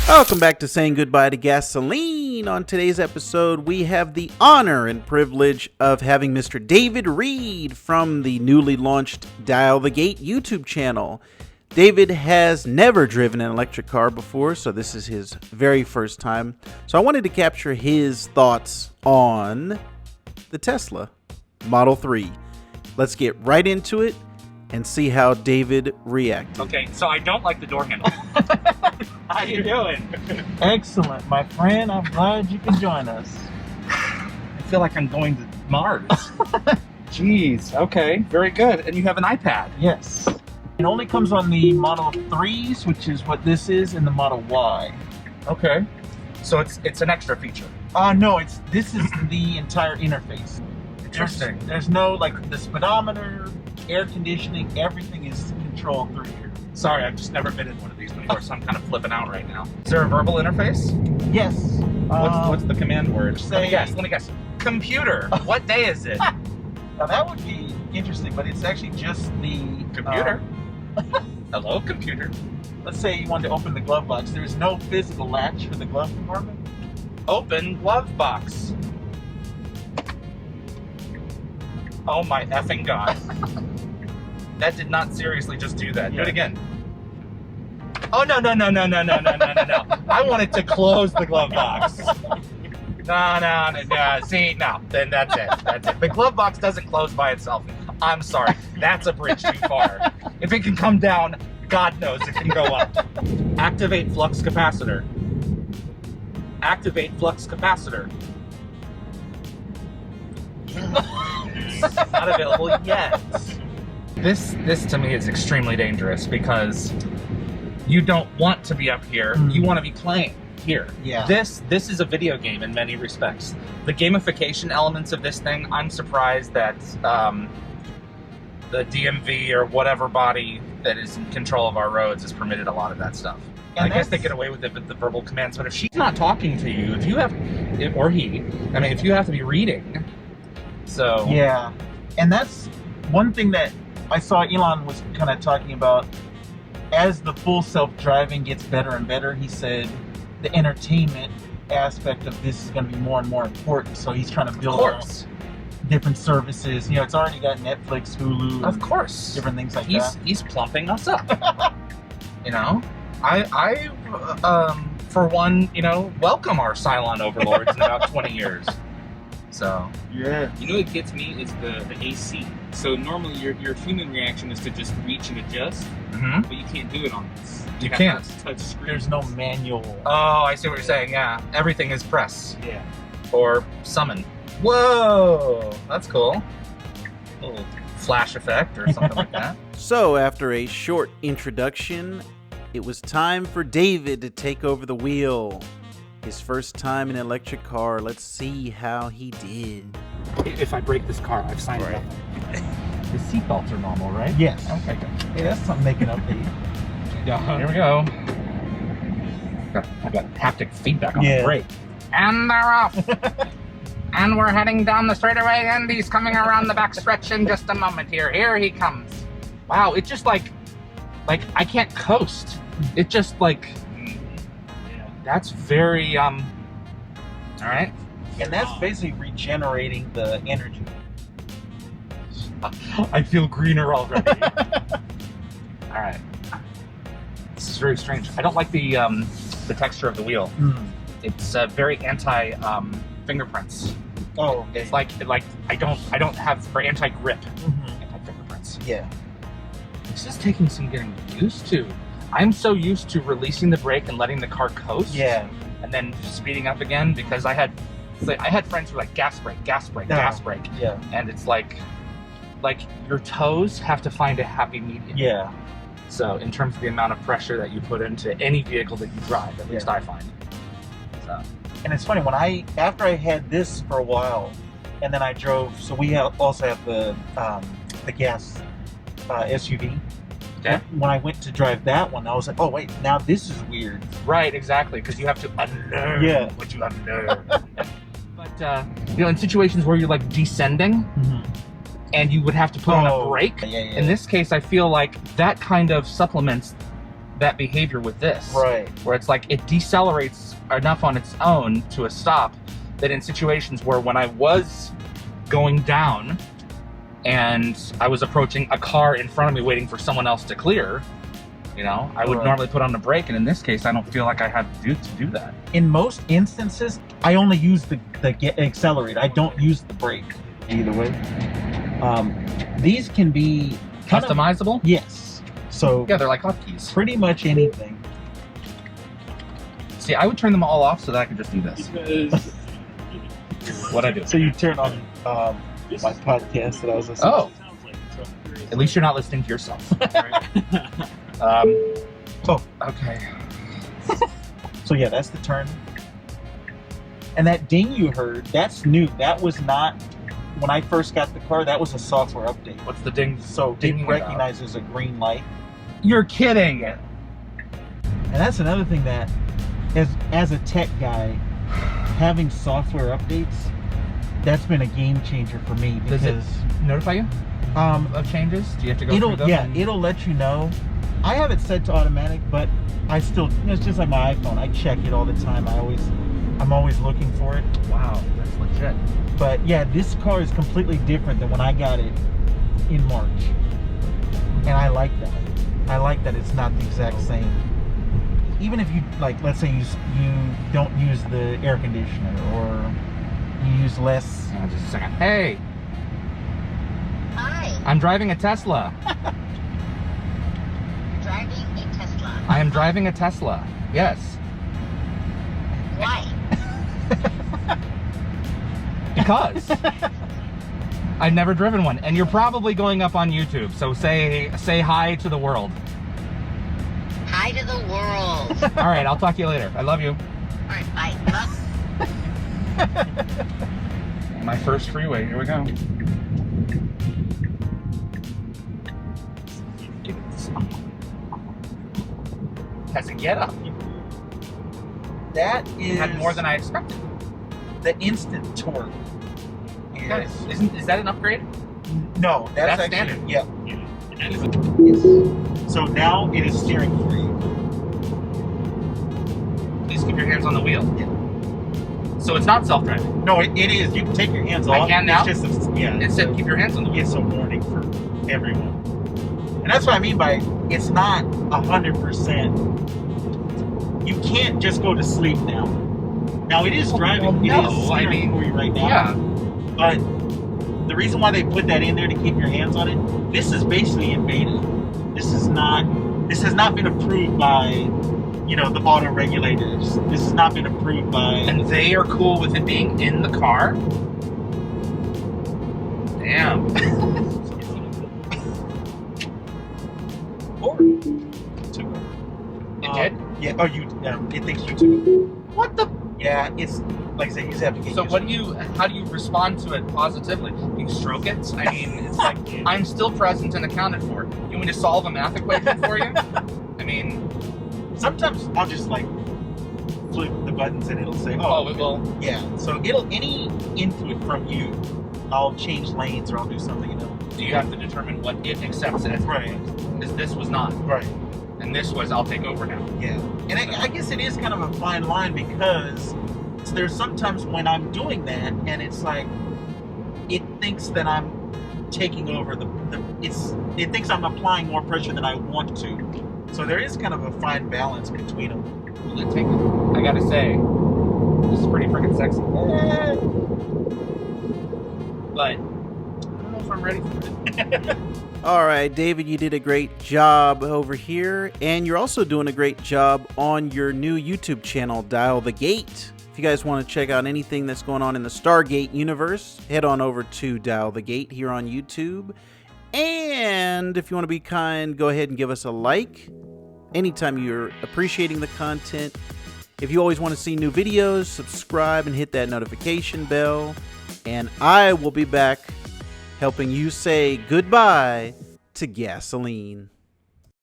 Welcome back to Saying Goodbye to Gasoline. On today's episode, we have the honor and privilege of having Mr. David Reed from the newly launched Dial the Gate YouTube channel. David has never driven an electric car before, so this is his very first time. So I wanted to capture his thoughts on the Tesla Model 3. Let's get right into it and see how David reacted. Okay, so I don't like the door handle. How you doing? Excellent, my friend. I'm glad you could join us. I feel like I'm going to Mars. Jeez, okay, very good. And you have an iPad. Yes. It only comes on the Model 3s, which is what this is, and the Model Y. Okay. So it's an extra feature. No, this is the entire interface. Interesting. There's no, like, the speedometer, air conditioning, everything is controlled through here. Sorry, I've just never been in one of these before, so I'm kind of flipping out right now. Is there a verbal interface? Yes. What's the command word? Say- Let me guess. Computer. What day is it? Now that would be interesting, but it's actually just the Computer. Hello, computer. Let's say you wanted to open the glove box. There is no physical latch for the glove compartment. Open glove box. Oh my effing god. That did not seriously just do that. Do it again. Oh, no. I wanted to close the glove box. No. See, no. Then that's it. The glove box doesn't close by itself. I'm sorry. That's a bridge too far. If it can come down, God knows it can go up. Activate flux capacitor. Activate flux capacitor. Not available yet. This to me is extremely dangerous because you don't want to be up here. You want to be playing here. Yeah. This is a video game in many respects. The gamification elements of this thing, I'm surprised that the DMV or whatever body that is in control of our roads has permitted a lot of that stuff. And I guess they get away with it with the verbal commands, but if she's not talking to you, if you have to be reading, so Yeah, and that's one thing that I saw Elon was kind of talking about. As the full self-driving gets better and better, he said the entertainment aspect of this is going to be more and more important. So he's trying to build out different services. You know, it's already got Netflix, Hulu, of course, different things like that. He's plumping us up. You know, I for one, welcome our Cylon overlords in about 20 years. So Yeah. You know what gets me is the AC. So normally your human reaction is to just reach and adjust, but you can't do it on this. You have can't. to touch screen. There's no manual. Oh, I see what you're saying. Yeah, everything is press Yeah. or summon. Whoa, that's cool. A little flash effect or something like that. So after a short introduction, it was time for David to take over the wheel. His first time in an electric car. Let's see how he did. If I break this car, I've signed Right. The seatbelts are normal, right? Yes. Okay, good. Hey, that's something they can update. Here we go. I've got haptic feedback on Yeah. the brake. And they're off. And we're heading down the straightaway, and he's coming around the back stretch in just a moment here. Here he comes. Wow, it just like I can't coast. It just that's very all right. And that's basically regenerating the energy. I feel greener already. All right. This is very strange. I don't like the texture of the wheel. It's very anti fingerprints. Oh, okay. It's like I don't have for anti grip, anti fingerprints. Yeah. This is taking some getting used to. I'm so used to releasing the brake and letting the car coast. Yeah. And then speeding up again because I had friends who were like gas brake, gas brake. Yeah. And it's like your toes have to find a happy medium. Yeah. So in terms of the amount of pressure that you put into any vehicle that you drive, at least I find. So. And it's funny, after I had this for a while, and then I drove, so we also have the gas SUV. Okay. When I went to drive that one, I was like, oh wait, now this is weird. Right, exactly, because you have to unlearn what you unlearn. But in situations where you're like descending, and you would have to put on a brake. Yeah. In this case, I feel like that kind of supplements that behavior with this. Right. Where it's like it decelerates enough on its own to a stop that in situations where when I was going down and I was approaching a car in front of me waiting for someone else to clear, you know, I would Right. normally put on the brake, and in this case I don't feel like I had to do that. In most instances, I only use the accelerate. I don't use the brake. Either way. These can be kind of- Customizable? yes. So Yeah, they're like hotkeys. pretty much anything. See, I would turn them all off so that I could just do this. Because What I do. So you turn on my podcast that I was listening Oh, at least you're not listening to yourself. Oh. Okay. to. So yeah, that's the turn. And that ding you heard, that's new. That was not, when I first got the car, that was a software update. What's the ding? So Dinging it about? recognizes a green light. You're kidding. And that's another thing that, as a tech guy, having software updates, that's been a game changer for me Does it because notify you of changes? Do you have to go through them? it'll let you know. I have it set to automatic, but I still, it's just like my iPhone. I check it all the time. I'm always looking for it. Wow, that's legit. But yeah, this car is completely different than when I got it in March. And I like that. I like that it's not the exact same. Even if you, like, let's say you don't use the air conditioner or you use less. Hang on just a second. Hey, Hi, I'm driving a Tesla. driving a Tesla. I am driving a Tesla. Yes. Why? Because I've never driven one, and you're probably going up on YouTube. So say hi to the world. Hi to the world. All right, I'll talk to you later. I love you. All right, bye. My first freeway. Here we go. Has a get up. That is Had more than I expected. the instant torque. Guys, is that an upgrade? No, That's actually, standard. Yeah. that is a Yes. So now it is steering for you. Please keep your hands on the wheel. So it's not self-driving. No, it is. You can take your hands I off. can now? It's just It said keep your hands on the wheel. it's a warning for everyone. And that's what I mean by it's not 100%. You can't just go to sleep now. Now it is driving. Well, it is no, I steering mean, for you right now. Yeah. But the reason why they put that in there to keep your hands on it, this is basically in beta. This has not been approved by, the auto regulators. This has not been approved by. And they are cool with it being in the car? Damn. Or took it. It did? Yeah. Oh, it thinks you took it. What the? Yeah, it's like I said, you just have to get So used how do you respond to it positively? You stroke it? I mean, it's like, I'm still present and accounted for. You want me to solve a math equation for you? I mean, Sometimes I'll just flip the buttons and it'll say, oh, it will. yeah. So any input from you, I'll change lanes or I'll do something, Do you have to determine what it accepts as? Right. Because this was not. Right. And this was, I'll take over now. Yeah. And I guess it is kind of a fine line because there's sometimes when I'm doing that and it's like, it thinks that I'm taking over it thinks I'm applying more pressure than I want to. So there is kind of a fine balance between them. Will it take it? I gotta say, this is pretty freaking sexy. But I don't know if I'm ready for it. All right, David, you did a great job over here, and you're also doing a great job on your new YouTube channel, Dial the Gate. If you guys want to check out anything that's going on in the Stargate universe, head on over to Dial the Gate here on YouTube. And if you want to be kind, go ahead and give us a like anytime you're appreciating the content. If you always want to see new videos, subscribe and hit that notification bell. And I will be back helping you say goodbye to gasoline.